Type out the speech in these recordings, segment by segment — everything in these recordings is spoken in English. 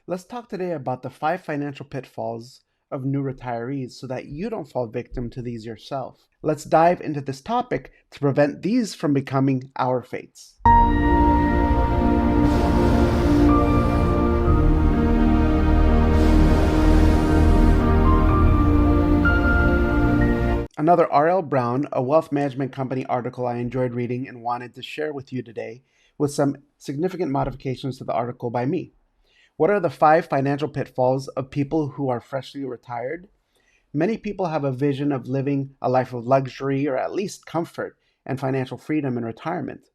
Let's talk today about the 5 financial pitfalls of new retirees so that you don't fall victim to these yourself. Let's dive into this topic to prevent these from becoming our fates. Another R.L. Brown, a wealth management company article I enjoyed reading and wanted to share with you today, with some significant modifications to the article by me. What are the 5 financial pitfalls of people who are freshly retired? Many people have a vision of living a life of luxury or at least comfort and financial freedom in retirement.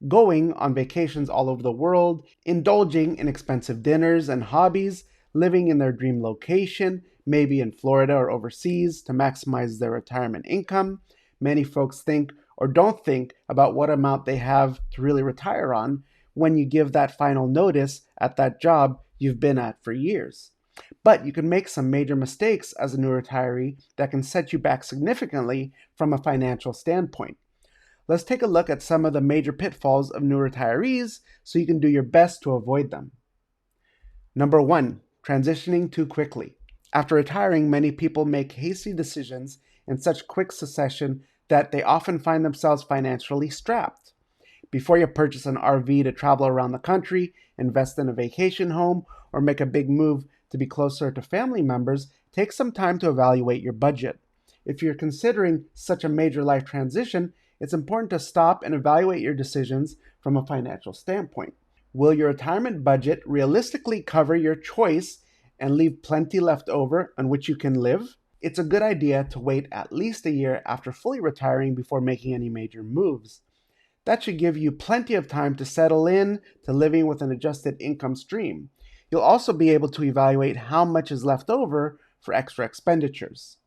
Going on vacations all over the world, indulging in expensive dinners and hobbies, living in their dream location, maybe in Florida or overseas, to maximize their retirement income. Many folks think or don't think about what amount they have to really retire on when you give that final notice at that job you've been at for years. But you can make some major mistakes as a new retiree that can set you back significantly from a financial standpoint. Let's take a look at some of the major pitfalls of new retirees so you can do your best to avoid them. Number 1, transitioning too quickly. After retiring, many people make hasty decisions in such quick succession that they often find themselves financially strapped. Before you purchase an RV to travel around the country, invest in a vacation home, or make a big move to be closer to family members, take some time to evaluate your budget. If you're considering such a major life transition, it's important to stop and evaluate your decisions from a financial standpoint. Will your retirement budget realistically cover your choice and leave plenty left over on which you can live? It's a good idea to wait at least a year after fully retiring before making any major moves. That should give you plenty of time to settle in to living with an adjusted income stream. You'll also be able to evaluate how much is left over for extra expenditures.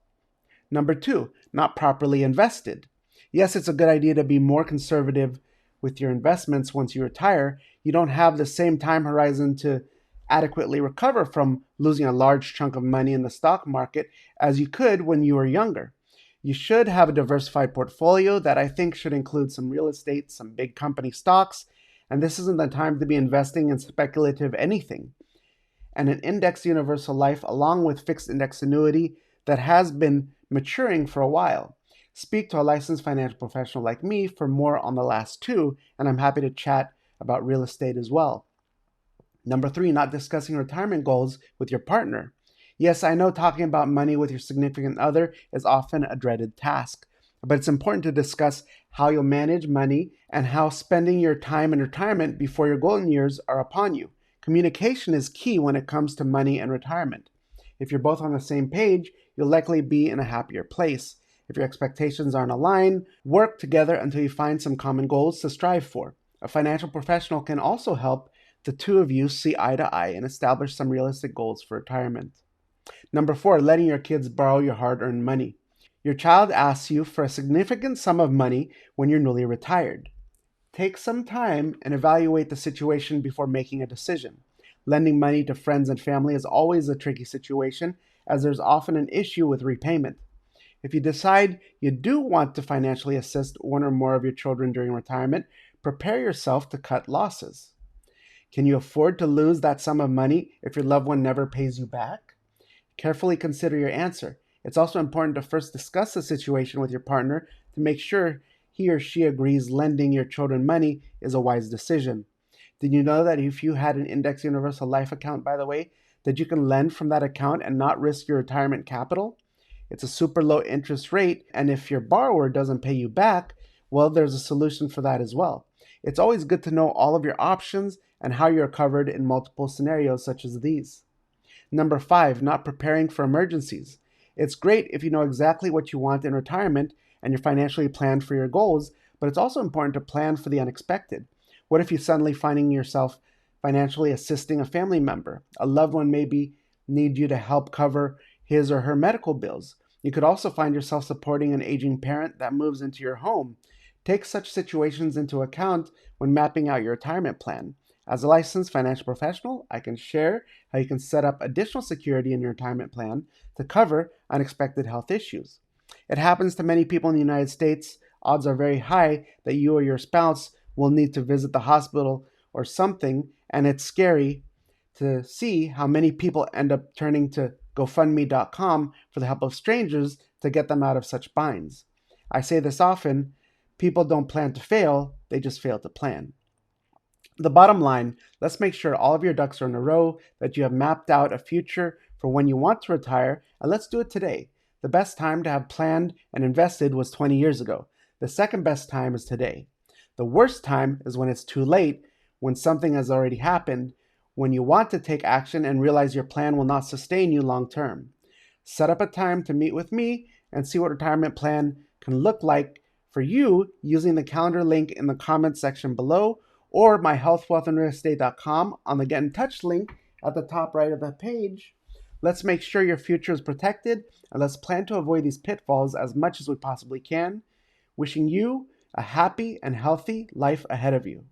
Number 2, not properly invested. Yes, it's a good idea to be more conservative with your investments once you retire. You don't have the same time horizon to adequately recover from losing a large chunk of money in the stock market as you could when you were younger. You should have a diversified portfolio that I think should include some real estate, some big company stocks, and this isn't the time to be investing in speculative anything. And an index universal life along with fixed index annuity that has been maturing for a while. Speak to a licensed financial professional like me for more on the last 2, and I'm happy to chat about real estate as well. Number 3, not discussing retirement goals with your partner. Yes, I know talking about money with your significant other is often a dreaded task, but it's important to discuss how you'll manage money and how spending your time in retirement before your golden years are upon you. Communication is key when it comes to money and retirement. If you're both on the same page, you'll likely be in a happier place. If your expectations aren't aligned, work together until you find some common goals to strive for. A financial professional can also help the two of you see eye to eye and establish some realistic goals for retirement. Number 4, letting your kids borrow your hard-earned money. Your child asks you for a significant sum of money when you're newly retired. Take some time and evaluate the situation before making a decision. Lending money to friends and family is always a tricky situation, as there's often an issue with repayment. If you decide you do want to financially assist one or more of your children during retirement, prepare yourself to cut losses. Can you afford to lose that sum of money if your loved one never pays you back? Carefully consider your answer. It's also important to first discuss the situation with your partner to make sure he or she agrees lending your children money is a wise decision. Did you know that if you had an index universal life account, by the way, that you can lend from that account and not risk your retirement capital? It's a super low interest rate, and if your borrower doesn't pay you back, well, there's a solution for that as well. It's always good to know all of your options and how you're covered in multiple scenarios such as these. Number 5, not preparing for emergencies. It's great if you know exactly what you want in retirement and you're financially planned for your goals, but it's also important to plan for the unexpected. What if you're suddenly finding yourself financially assisting a family member? A loved one maybe need you to help cover his or her medical bills. You could also find yourself supporting an aging parent that moves into your home. Take such situations into account when mapping out your retirement plan. As a licensed financial professional, I can share how you can set up additional security in your retirement plan to cover unexpected health issues. It happens to many people in the United States. Odds are very high that you or your spouse will need to visit the hospital or something, and it's scary to see how many people end up turning to GoFundMe.com for the help of strangers to get them out of such binds. I say this often: people don't plan to fail, they just fail to plan. The bottom line: let's make sure all of your ducks are in a row, that you have mapped out a future for when you want to retire, and let's do it today. The best time to have planned and invested was 20 years ago. The second best time is today. The worst time is when it's too late, when something has already happened, when you want to take action and realize your plan will not sustain you long term. Set up a time to meet with me and see what retirement plan can look like for you using the calendar link in the comments section below, or my healthwealthandrealestate.com on the Get in Touch link at the top right of the page. Let's make sure your future is protected, and let's plan to avoid these pitfalls as much as we possibly can. Wishing you a happy and healthy life ahead of you.